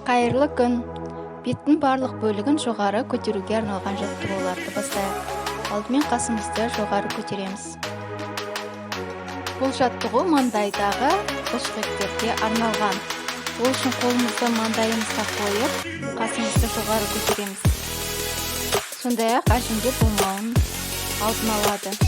Қайырлы күн. Беттің барлық бөлігін жоғары көтеруге арналған жаттығуларды бастайық. Алдымен қасымызды жоғары көтереміз. Бұл жаттығу маңдайдағы бұлшықеттерге арналған. Ол үшін қолымызды маңдайымызға қойып, қасымызды жоғары көтереміз. Сондай-ақ әжімде болмауын алдын алады.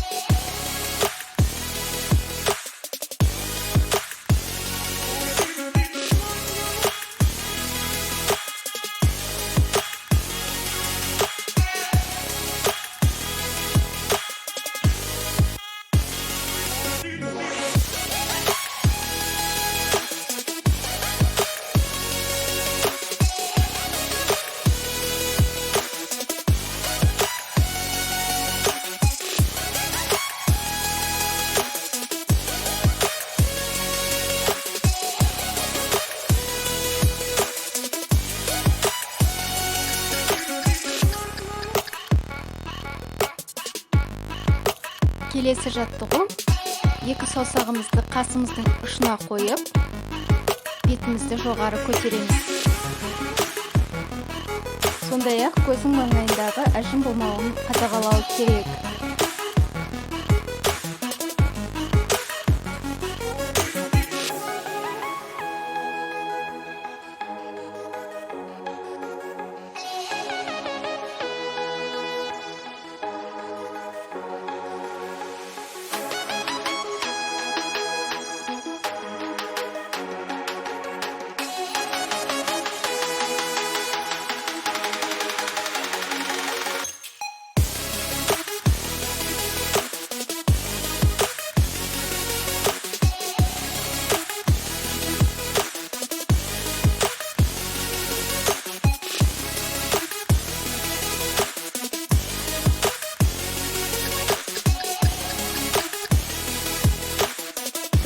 Келесі жаттығу, екі саусағымызды қасымыздың ұшына қойып, бетімізді жоғары көтереміз. Сондай-ақ көздің маңайындағы әжім болмауын қадағалау керек.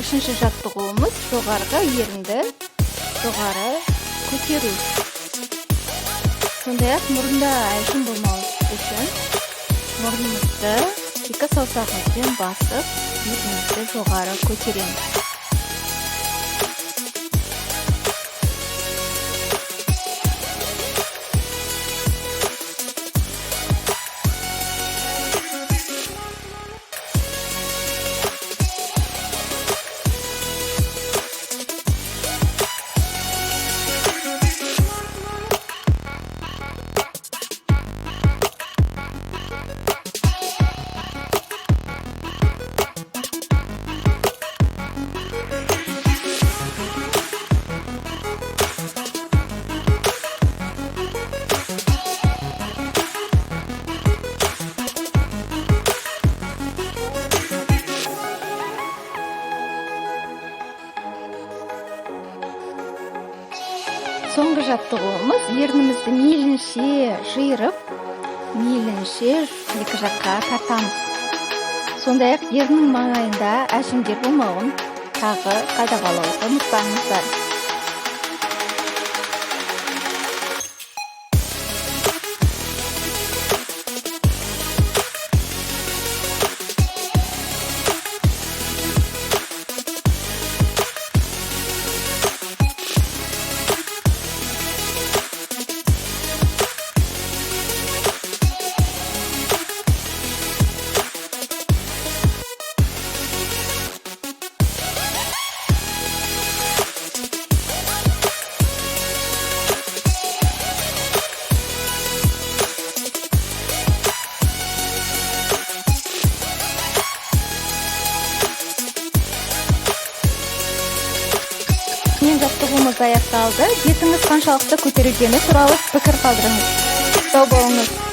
Үшінші жаттығуымыз жоғарғы ерінді жоғары көтеру. Сондай-ақ мұрында әжім болмау үшін мұрнымызды екі саусағымызбен басып, бетімізді жоғары көтереміз. Соңғы жаттығуымыз ернімізді мейлінше жиырып, мейлінше екі жаққа тартамыз. Сондай-ақ ерннің маңайында әжімдер болмауын тағы қадағалауды ұмытпаңыздар. Жаттығуымыз аяқталды. Бетіңіз қаншалықты көтерілгені туралы пікір қалдырыңыз. Сау болыңыз.